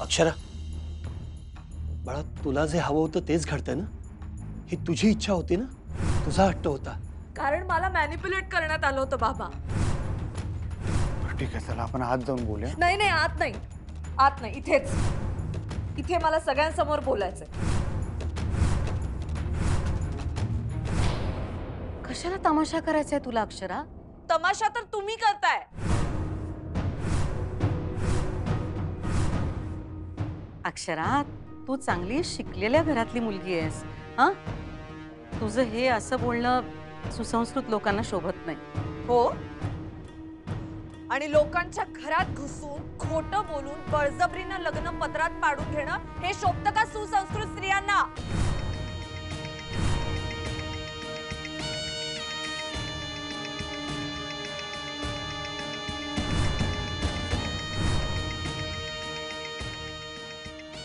अक्षरा, बाळा तुला जे हवं होतं तेच घडतंय ना? ही तुझी इच्छा होती ना? तुझा हट्ट होता. कारण मला मॅनिप्युलेट करण्यात आलं होतं बाबा. ठीक आहे, चला आपण आत जाऊन बोलूया. नाही नाही, आत नाही, आत नाही, इथेच. इथे मला सगळ्यांसमोर बोलायचंय. कशाला तमाशा करायचा आहे तुला अक्षरा? तमाशा तर तुम्ही करताय. अक्षरा, तू चांगली शिकलेल्या घरातली मुलगी आहेस. हा, तुझं हे असं बोलणं सुसंस्कृत लोकांना शोभत नाही. हो, आणि लोकांच्या घरात घुसून खोटं बोलून बळजबरीनं लग्न पत्रात पाडून घेणं हे शोभतं का सुसंस्कृत स्त्रियांना?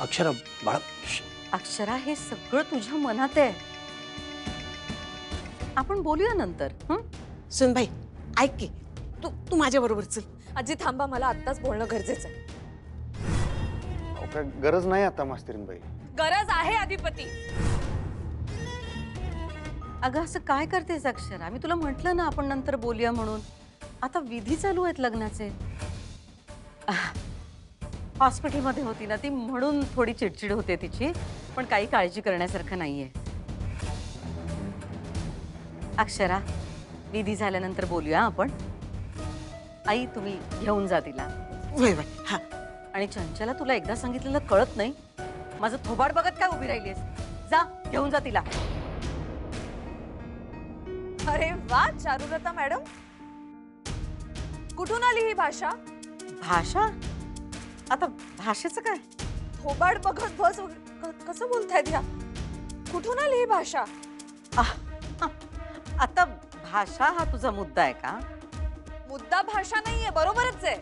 अक्षरा बाळा, अक्षरा, हे सगळं तुझ्या मनात आहे. आपण बोलूया नंतर. सुनबाई, ऐक की, तू तू माझ्या बरोबर चल. आजी थांबा, मला आत्ताच बोलणं गरजेचं आहे. अहो, काय गरज नाही आता मास्तरीनबाई. गरज आहे अधिपती. अगं असं काय करतेस अक्षरा? मी तुला म्हटलं ना आपण नंतर बोलूया म्हणून. आता विधी चालू आहेत लग्नाचे. हॉस्पिटलमध्ये होती ना ती, म्हणून थोडी चिडचिड होते तिची, पण काही काळजी करण्यासारखं नाहीये. अक्षरा, विधी झाल्यानंतर बोलूया आपण. आई, तुम्ही घेऊन जा तिला. वय वय, हा. आणि चंचला, तुला एकदा सांगितलेलं कळत नाही? माझं थोबाड बघत काय उभी राहिलीस? जा, घेऊन जा तिला. अरे वा चारुलता मॅडम, कुठून आली ही भाषा? भाषा? आता भाषेचं काय? थोबाड बघत बस कसं बोलतायत ह्या? कुठून आली ही भाषा? आता भाषा हा तुझा मुद्दा आहे का? मुद्दा भाषा नाहीये, बरोबरच आहे.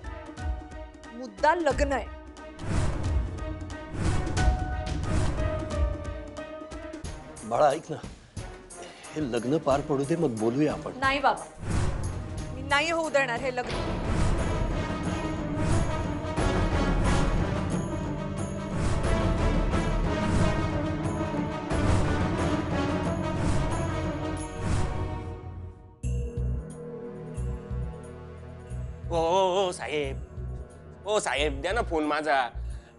मुद्दा लग्न आहे. बाळा ऐक ना, हे लग्न पार पडू दे, मग बोलूया आपण. नाही बाबा, मी नाही होऊ देणार हे लग्न. ओ साहेब, ओ साहेब, द्या ना फोन माझा.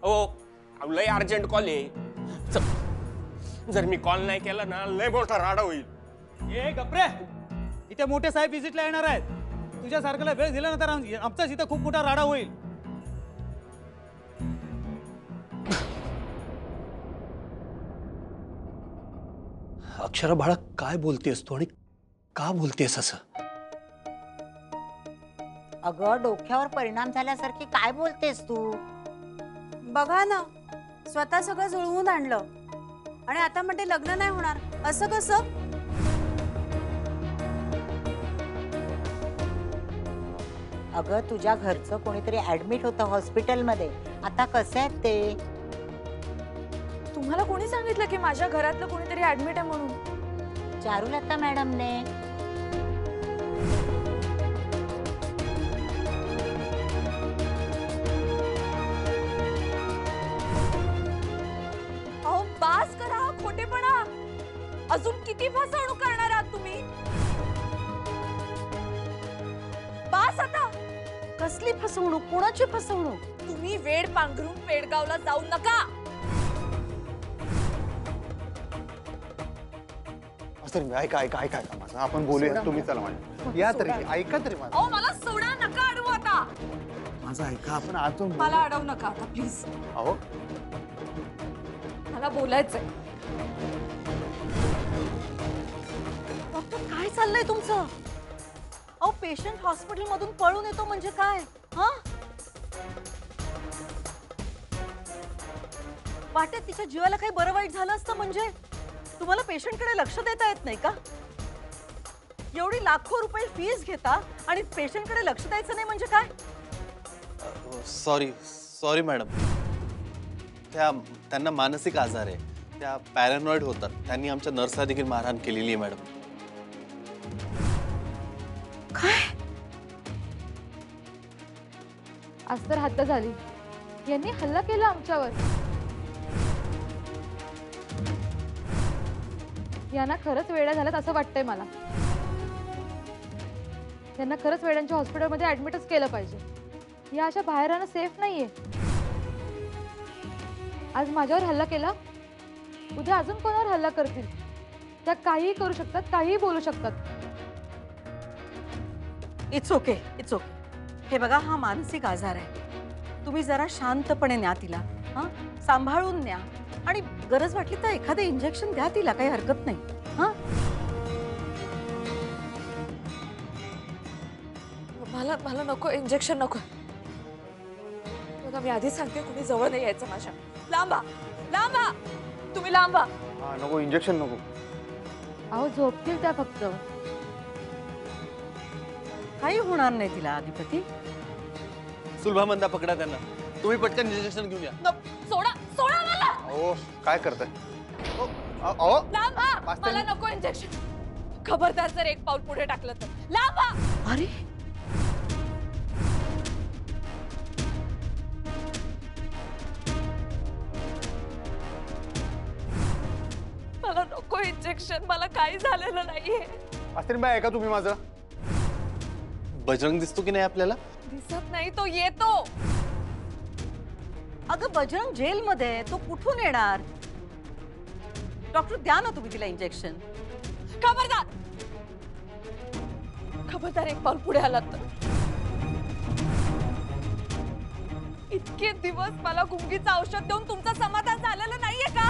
ओ लय अर्जंट कॉल आहे. जर मी कॉल नाही केला ना, लय मोठा राडा होईल. ए गप्रे, इथे मोठे साहेब विजिटला येणार आहेत. तुझ्यासारख्याला वेळ दिला ना तर आमचाच इथे खूप मोठा राडा होईल. अक्षरा बाळा, काय बोलतेस तू आणि का बोलतेस असं? अगं, डोक्यावर परिणाम झाल्यासारखी काय बोलतेस तू? बघा ना, स्वतः सगळं जुळवून आणलं आणि आता म्हणते लग्न नाही होणार. असं कसं? अगं, तुझ्या घरचं कोणीतरी ऍडमिट होतं हॉस्पिटलमध्ये. आता कसं आहे ते? तुम्हाला कोणी सांगितलं की माझ्या घरातलं कोणीतरी ऍडमिट आहे म्हणून? चारुलता मॅडमने. अहो बास करा हा खोटेपणा. अजून किती फसवणूक करणार आहात तुम्ही? बास आता. कसली फसवणूक? कोणाची फसवणूक? तुम्ही वेड पांघरून पेडगावला जाऊ नका. मास्तरीनबाई, ऐका ऐका ऐका ऐका माझं, आपण बोलूया. तुम्ही चला माझ्या, या तरी, ऐका तरी माझं. अहो मला सोडा, नका अडवू आता. माझं ऐका, आपण आत जाऊन मला बोलूया. अडवू नका आता प्लीज. अहो, मला बोलायचंय. डॉक्टर, काय चाललंय तुमचं? अहो, पेशंट हॉस्पिटल मधून पळून येतो म्हणजे काय? हा, वाटेत तिच्या जीवाला काही बरं वाईट झालं असतं म्हणजे? तुम्हाला पेशंटकडे लक्ष देता येत नाही का? एवढी लाखो रुपये फीस घेता आणि पेशंटकडे लक्ष द्यायचं नाही म्हणजे काय? सॉरी मॅडम, त्यांना मानसिक आजार आहे. त्या पॅरानॉइड होतात. त्यांनी आमच्या नर्सला देखील मारहाण केलेली आहे मॅडम. काय? आज तर हत्या झाली. यांनी हल्ला केला आमच्यावर. यांना खरंच वेड्या झाल्यात असं वाटतंय मला. त्यांना खरंच वेड्यांच्या हॉस्पिटलमध्ये ऍडमिटच केलं पाहिजे. या अशा बाहेर राहणं सेफ नाहीये. आज माझ्यावर हल्ला केला, उद्या अजून कोणावर हल्ला करतील. त्या काहीही करू शकतात, काहीही बोलू शकतात. It's okay, it's okay. हे बघा, हा मानसिक आजार आहे. तुम्ही जरा शांतपणे न्या तिला, हा, सांभाळून न्या. आणि गरज वाटली तर एखादं इंजेक्शन द्या तिला, काही हरकत नाही. हा, मला नको इंजेक्शन, नको. बघा मी आधी सांगते, कुणी जवळ नाही यायचं माझ्या. लांबा लांबा, तुम्ही लांबा. हा नको, इंजेक्शन नको. अहो झोपतील त्या फक्त. काही होणार नाही तिला अधिपती. सुलभा मंदा पकडा त्यांना. तुम्ही पटकन इंजेक्शन घेऊन या. सोडा सोडा मला. अहो काय करताय? अहो लांबा, मला नको इंजेक्शन. खबरदार जर एक पाऊल पुढे टाकलं तर. लांबा. अरे मला नको इंजेक्शन, मला काही झालेलं नाहीये. आस्तीनबाई ऐका तुम्ही माझं. बजरंग दिसतो की नाही आपल्याला? दिसत नाही, तो येतो. अगं बजरंग जेलमध्ये आहे, तो कुठून येणार? डॉक्टर द्या ना तुम्ही तिला इंजेक्शन. खबरदार, खबरदार एक पाऊल पुढे आलात तर. इतके दिवस मला गुंगीचं औषध देऊन तुमचं समाधान झालेलं नाहीये का?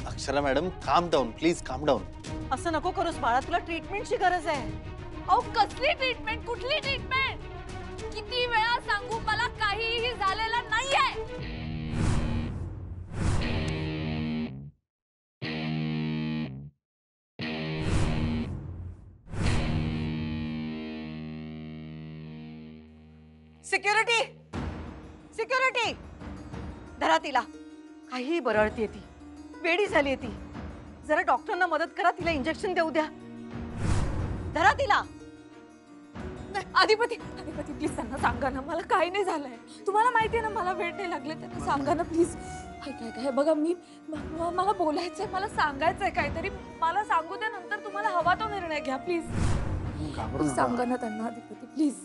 अक्षरा मॅडम, काम डाऊन प्लीज, काम डाऊन. असं नको करूस बाळा, तुला ट्रीटमेंटची गरज आहे. अहो कसली ट्रीटमेंट, कुठली ट्रीटमेंट? किती वेळा सांगू, मला काहीही झालेलं नाहीये. सिक्युरिटी, सिक्युरिटी, धरा तिला. काहीही बरळतीये ती, वेडी झालीये ती. जरा डॉक्टरना मदत करा, तिला इंजेक्शन देऊ द्या. धरा तिला. अधिपती, अधिपती प्लीज त्यांना सांगा ना, मला काही नाही झालंय. तुम्हाला माहितीये ना मला वेळ नाही लागले, त्यांना सांगा ना प्लीज. काय काय बघा, मला बोलायचंय, मला सांगायचंय काहीतरी. मला सांगू द्या, नंतर तुम्हाला हवा तो निर्णय घ्या प्लीज. सांगा ना त्यांना अधिपती प्लीज.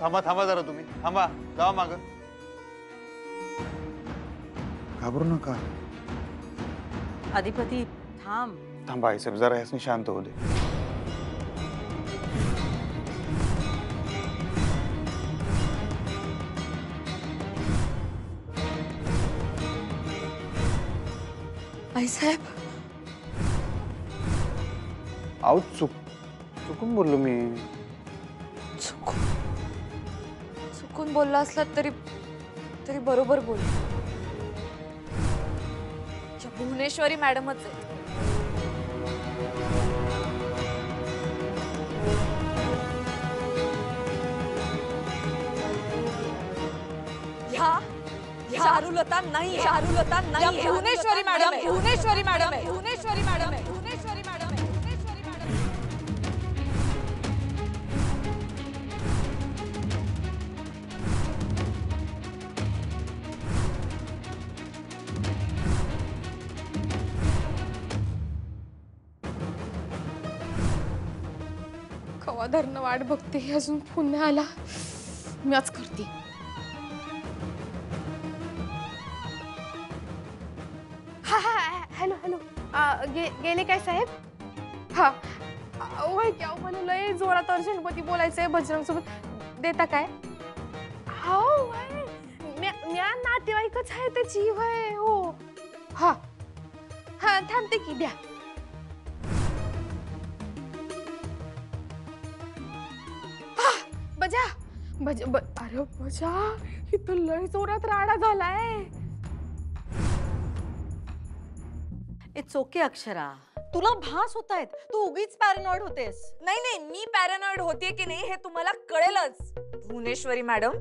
थांबा थांबा जरा, तुम्ही थांबा, जावा माग. घाबरू नका. अधिपती थांब. थांबा आई साहेब, जरा यासनी शांत होऊ दे. आई साहेब, आऊ चुकून बोललो मी. चुकून बोलला असलात तरी बरोबर बोल. भुवनेश्वरी मॅडमच आहे. चारुलता नाही, चारुलता नाही. भुवनेश्वरी मॅडम आहे, भुवनेश्वरी मॅडम आहे, भुवनेश्वरी मॅडम आहे, भुवनेश्वरी मॅडम आहे, भुवनेश्वरी मॅडम आहे. कवा धरणं वाट बघते, अजून फोन नाही आला. मीच करते. हॅलो हॅलो, गेले काय साहेब? हा वय क्या, मला लय जोरात अर्जंटमध्ये बोलायचंय बजरंग सोबत. देता काय? हो वय, म्या नातेवाईकच आहे त्याची. वय हो. हा हा थांबते की, द्या. बजा बजा, अरे बजा, इथं लय जोरात राडा झालाय. इट्स ओके अक्षरा, तुला भास होतायत, तू उगीच पॅरानॉइड होतेस. नाही नाही, मी पॅरानॉइड होतीये की नाही हे तुम्हाला कळेलच. भुवनेश्वरी मॅडम.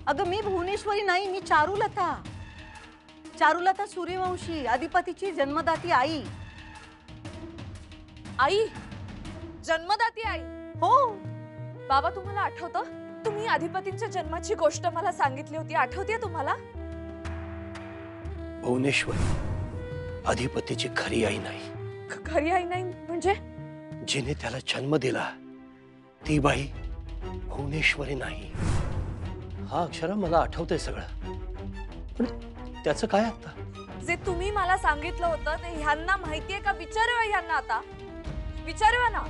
अगं मी भुवनेश्वरी नाही, मी चारुलता. चारुलता सूर्यवंशी, अधिपतीची जन्मदाती आई. आई? जन्मदाती आई? हो. बाबा तुम्हाला आठवतं तुम्ही अधिपतींच्या जन्माची गोष्ट मला सांगितली होती, आठवते तुम्हाला? भुवनेश्वरी अधिपतीची खरी आई नाही. खरी आई नाही म्हणजे? जिने त्याला जन्म दिला ती बाई भुवनेश्वरी नाही. हा अक्षरा मला आठवतंय सगळं, पण त्याचं काय आता? जे तुम्ही मला सांगितलं होतं ते ह्यांना माहितीये का? विचारूया ह्यांना आता, विचारूया ना.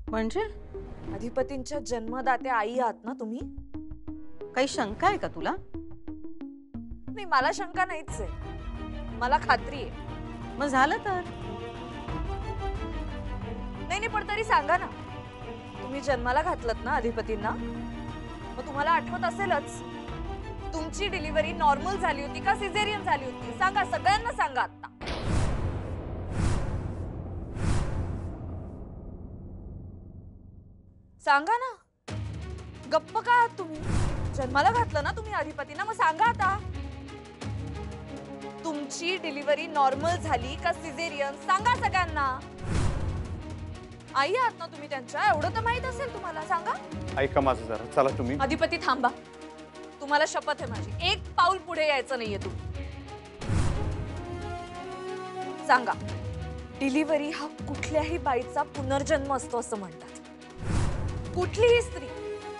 म्हणजे अधिपतींच्या जन्मदात्या आई आहात ना तुम्ही? काही शंका आहे का तुला? नाही, मला शंका नाहीच आहे, मला खात्री आहे. मग झालं तर. नाही, पण तरी सांगा ना, तुम्ही जन्माला घातलत ना अधिपतींना? मग तुम्हाला आठवत असेलच, तुमची डिलिव्हरी नॉर्मल झाली होती का सिझेरियन झाली होती? सांगा, सगळ्यांना सांगा आता. सांगा ना, गप्प का आहात तुम्ही? जन्माला घातलं ना तुम्ही अधिपतींना, मग सांगा आता. तुमची डिलिव्हरी नॉर्मल झाली का सिझेरियन? सांगा सगळ्यांना. आई आहात ना तुम्ही त्यांच्या, एवढं तर माहित असेल तुम्हाला. सांगा. ऐका माझं जरा, चला तुम्ही. अधिपती थांबा, तुम्हाला शपथ आहे माझी, एक पाऊल पुढे यायचं नाहीये तू. सांगा, डिलिव्हरी हा कुठल्याही बाईचा पुनर्जन्म असतो असं म्हणतात. कुठलीही स्त्री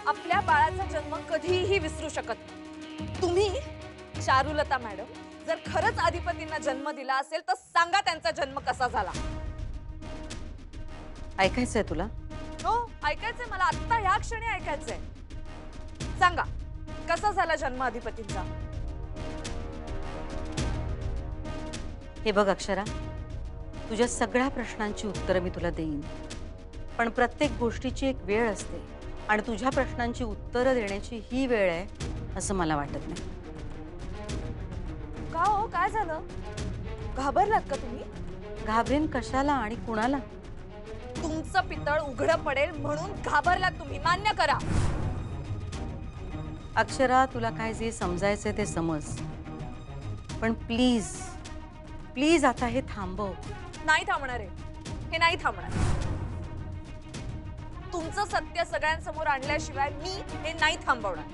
आपल्या बाळाचा जन्म कधीही विसरू शकत नाही. तुम्ही चारुलता मॅडम जर खरंच अधिपतींना जन्म दिला असेल तर सांगा त्यांचा जन्म कसा झाला. ऐकायचंय तुला? हो, ऐकायचंय मला, आता ह्या क्षणी ऐकायचंय. सांगा, कसा झाला जन्म अधिपतींचा? हे बघ अक्षरा, तुझ्या सगळ्या प्रश्नांची उत्तरं मी तुला देईन, पण प्रत्येक गोष्टीची एक वेळ असते आणि तुझ्या प्रश्नांची उत्तरं देण्याची ही वेळ आहे असं मला वाटत नाही. का हो, काय झालं? घाबरलात का तुम्ही? घाबरेन कशाला आणि कुणाला? तुमचं पितळ उघडं पडेल म्हणून घाबरलात तुम्ही, मान्य करा. अक्षरा, तुला काय जे समजायचंय ते समज, पण प्लीज प्लीज आता हे थांबव. नाही थांबणार आहे, हे नाही थांबणार. तुमचं सत्य सगळ्यांसमोर आणल्याशिवाय मी हे नाही थांबवणार.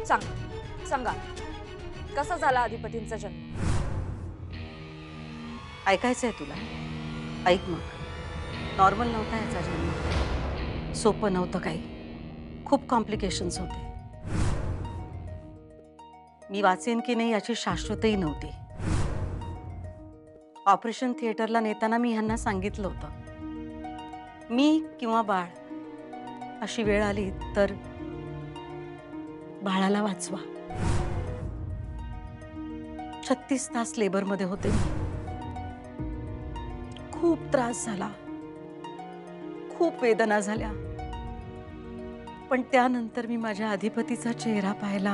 सांगा, सांगा, कसा झाला अधिपतींचा जन्म? ऐकायचंय तुला? ऐक मग. नॉर्मल नव्हता याचा जन्म, सोपं नव्हतं काही, खूप कॉम्प्लिकेशन्स होते. मी वाचेन की नाही याची शाश्वतही नव्हती. ऑपरेशन थिएटरला नेताना मी ह्यांना सांगितलं होतं, मी किंवा बाळ अशी वेळ आली तर बाळाला वाचवा. 36 तास लेबरमध्ये होते मी. खूप त्रास झाला, खूप वेदना झाल्या, पण त्यानंतर मी माझ्या अधिपतीचा चेहरा पाहिला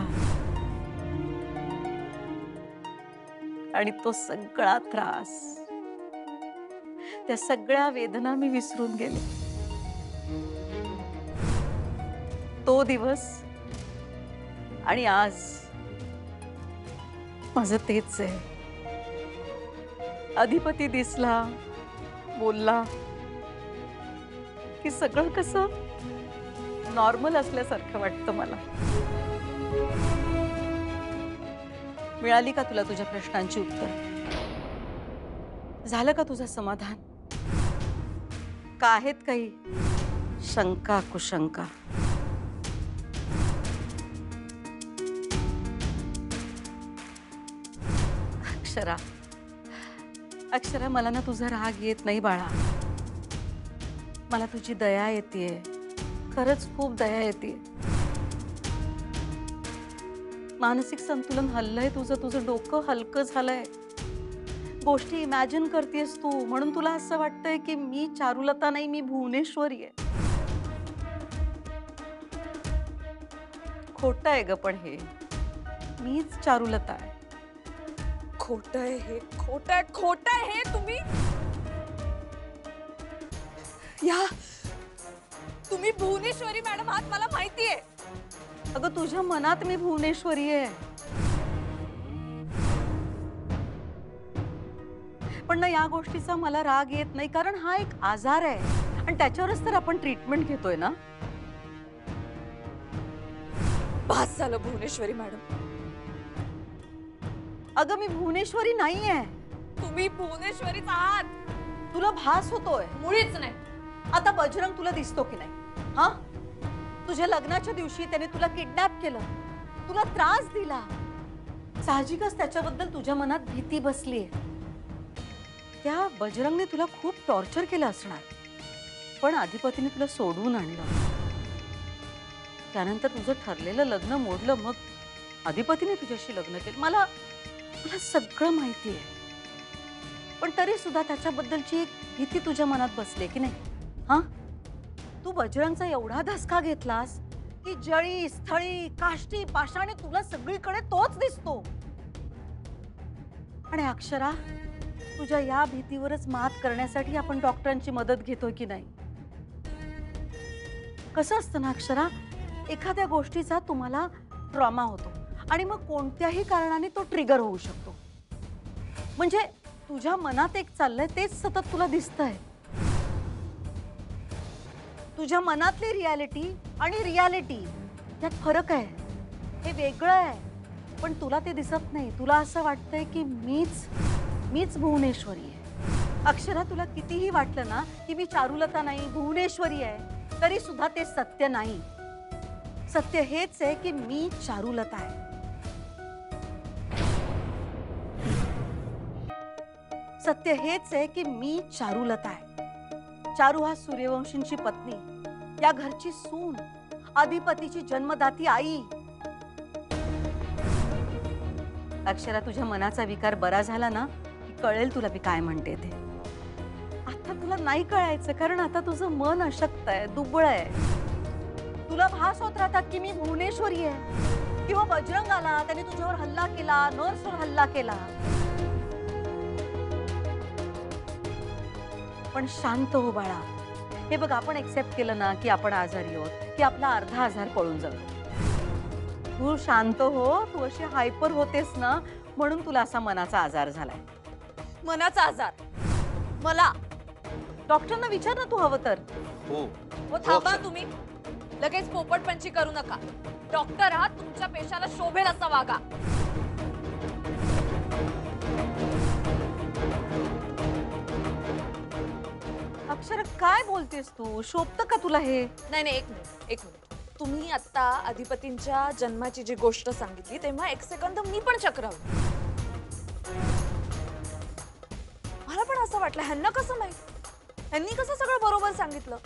आणि तो सगळा त्रास, त्या सगळ्या वेदना मी विसरून गेले. तो दिवस आणि आज माझं तेच आहे. अधिपती दिसला, बोलला की सगळं कसं नॉर्मल असल्यासारखं वाटतं मला. मिळाली का तुला तुझ्या प्रश्नांची उत्तर? झालं का तुझं समाधान? का आहेत काही शंका कुशंका? अक्षरा, अक्षरा, मला ना तुझा राग येत नाही बाळा, मला तुझी दया येतेय, खरंच खूप दया येते. मानसिक संतुलन हल्लंय तुझं, तुझं डोकं हलकं झालंय, गोष्टी इमॅजिन करतेस तू, म्हणून तुला असं वाटतंय की मी चारुलता नाही, मी भुवनेश्वरी आहे. खोटं आहे ग, पण हे मीच चारुलता आहे. खोटं आहे हे, खोटं आहे, खोटं आहे हे. तुम्ही या, तुम्ही भुवनेश्वरी मॅडम आहात मला माहिती आहे. अगं तुझ्या मनात मी भुवनेश्वरी आहे. पण ना या गोष्टीचा मला राग येत नाही, कारण हा एक आजार आहे आणि त्याच्यावरच तर आपण ट्रीटमेंट घेतोय ना. भास झालं भुवनेश्वरी मॅडम. अगं मी भुवनेश्वरी नाहीये. तुम्ही भुवनेश्वरीच आहात. तुला भास होतोय. मुळीच नाही. आता बजरंग तुला दिसतो की नाही? हा, तुझ्या लग्नाच्या दिवशी त्याने तुला किडनॅप केलं, तुला त्रास दिला. साहजिकच त्याच्याबद्दल तुझ्या मनात भीती बसलीये. त्या बजरंगने तुला खूप टॉर्चर केलं असणार, पण अधिपतीने तुला सोडवून आणलं. त्यानंतर तुझं ठरलेलं लग्न मोडलं, मग अधिपतीने तुझ्याशी लग्न केलं. मला सगळं माहिती आहे, पण तरी सुद्धा त्याच्याबद्दलची एक भीती तुझ्या मनात बसली की नाही? हा, तू बजरंगचा एवढा धसका घेतलास की जळी स्थळी काष्टी पाषाणी तुला सगळीकडे तोच दिसतो. आणि अक्षरा, तुझ्या या भीतीवरच मात करण्यासाठी आपण डॉक्टरांची मदत घेतोय की नाही? कसं असतं ना अक्षरा, एखाद्या गोष्टीचा तुम्हाला ट्रॉमा होतो आणि मग कोणत्याही कारणाने तो ट्रिगर होऊ शकतो. म्हणजे तुझ्या मनात एक चाललंय तेच सतत तुला दिसतंय. तुझ्या मनातली रियालिटी आणि रियालिटी यात फरक आहे. हे वेगळं आहे, पण तुला ते दिसत नाही. तुला असं वाटतंय की मीच भुवनेश्वरी आहे. अक्षरा, तुला कितीही वाटलं ना की मी चारुलता नाही, भुवनेश्वरी आहे, तरी सुद्धा ते सत्य नाही. सत्य हेच आहे की मी चारुलता आहे. सत्य हेच आहे की मी चारुलता आहे. चारू हा सूर्यवंशींची पत्नी, या घरची सून, अधिपतीची जन्मदाती आई. अक्षरा, तुझ्या मनाचा विकार बरा झाला ना की कळेल तुला मी काय म्हणते ते. आता तुला नाही कळायचं, कारण आता तुझं मन अशक्त आहे, दुबळ आहे. तुला भास होत राहतात की मी भुवनेश्वरी आहे, किंवा बजरंग आला, त्याने तुझ्यावर हल्ला केला, नर्सवर हल्ला केला. पण शांत हो बाळा. हे बघ, आपण एक्सेप्ट केलं ना की आपण आजारी आहोत, की आपला अर्धा आजार पळून जातो. तू शांत हो. तू अशी हायपर होतेस ना, म्हणून तुला असा मनाचा आजार झालाय. मनाचा आजार मला? डॉक्टरना विचार ना तू हवं तर. हो थांबा तुम्ही. लगेच पोपटपंची करू नका. डॉक्टर आहात, तुमच्या पेशाला शोभेल असं वागा. अक्षर, काय बोलतेस तू? शोभतं का तुला हे? नाही, एक मिनिट. तुम्ही आता अधिपतींच्या जन्माची जी गोष्ट सांगितली तेव्हा एक सेकंद मी पण चक्रावली. मला पण असं वाटलं, ह्यांना कसं माहित, ह्यांनी कसं सगळं बरोबर सांगितलं.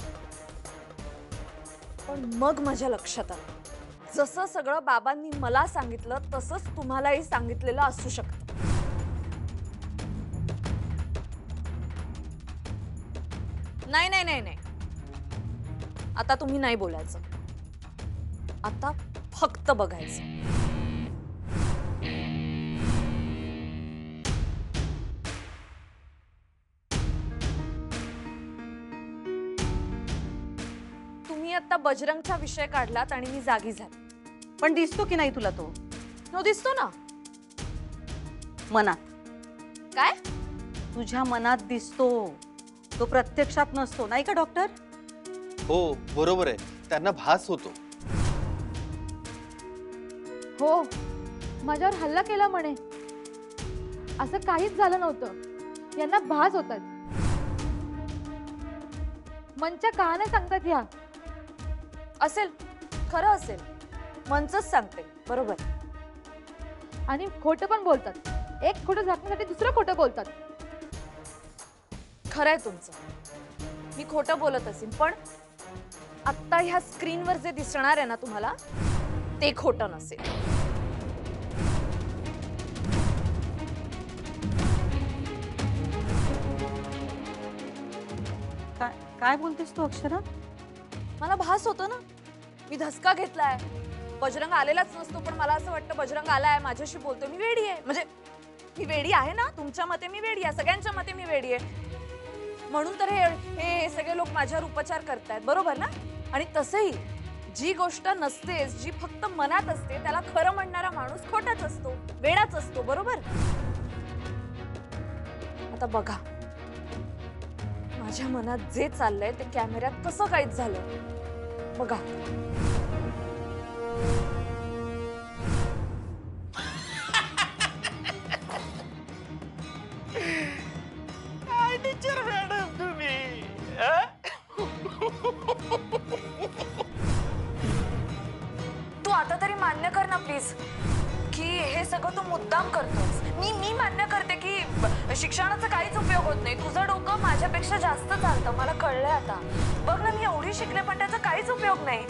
पण मग माझ्या लक्षात आलं, जसं सगळं बाबांनी मला सांगितलं तसंच तुम्हालाही सांगितलेलं असू शकतं. नाही, आता तुम्ही नाही बोलायचं. आता फक्त बघायचं. तुम्ही आता बजरंगचा विषय काढलात आणि मी जागी झाले. पण दिसतो की नाही तुला तो? हो, दिसतो ना. मनात. काय? तुझ्या मनात दिसतो, तो प्रत्यक्षात नसतो, नाही का डॉक्टर? हो बरोबर आहे, त्यांना भास होतो. हो, माझ्यावर हल्ला केला म्हणे. असं काहीच झालं नव्हतं. यांना भास होतात. मनच्या कहाण्या सांगतात ह्या. असेल, खरं असेल. मनचंच सांगते, बरोबर. आणि खोटं पण बोलतात. एक खोटं झाकण्यासाठी दुसरं खोटं बोलतात. खरंय तुमचं. मी खोटं बोलत असेल, पण आत्ता ह्या स्क्रीनवर जे दिसणार आहे ना तुम्हाला, ते खोटं नसेल. काय बोलतेस तू अक्षरा? मला भास होतो ना, मी धसका घेतलाय. बजरंग आलेलाच नसतो, पण मला असं वाटतं बजरंग आलाय, माझ्याशी बोलतोय. मी वेडी आहे. म्हणजे मी वेडी आहे ना, तुमच्या मते मी वेडी आहे, सगळ्यांच्या मते मी वेडी आहे. म्हणून तर हे सगळे लोक माझ्यावर उपचार करतायत, बरोबर ना? आणि तसंही जी गोष्ट नसतेच, जी फक्त मनात असते, त्याला खरं म्हणणारा माणूस खोटाच असतो, वेडाच असतो, बरोबर? आता बघा, माझ्या मनात जे चाललंय ते कॅमेऱ्यात कसं काहीच झालं बघा. टीचर मॅडम तुम्ही तू आता तरी मान्य कर ना प्लीज की हे सगळं तू मुद्दाम करतोस. मी मान्य करते की शिक्षणाचा काहीच उपयोग होत नाही. तुझं डोकं माझ्यापेक्षा जास्त चालतं, मला कळलंय आता. बघ ना, मी एवढी शिकले पण त्याचा काहीच उपयोग नाही.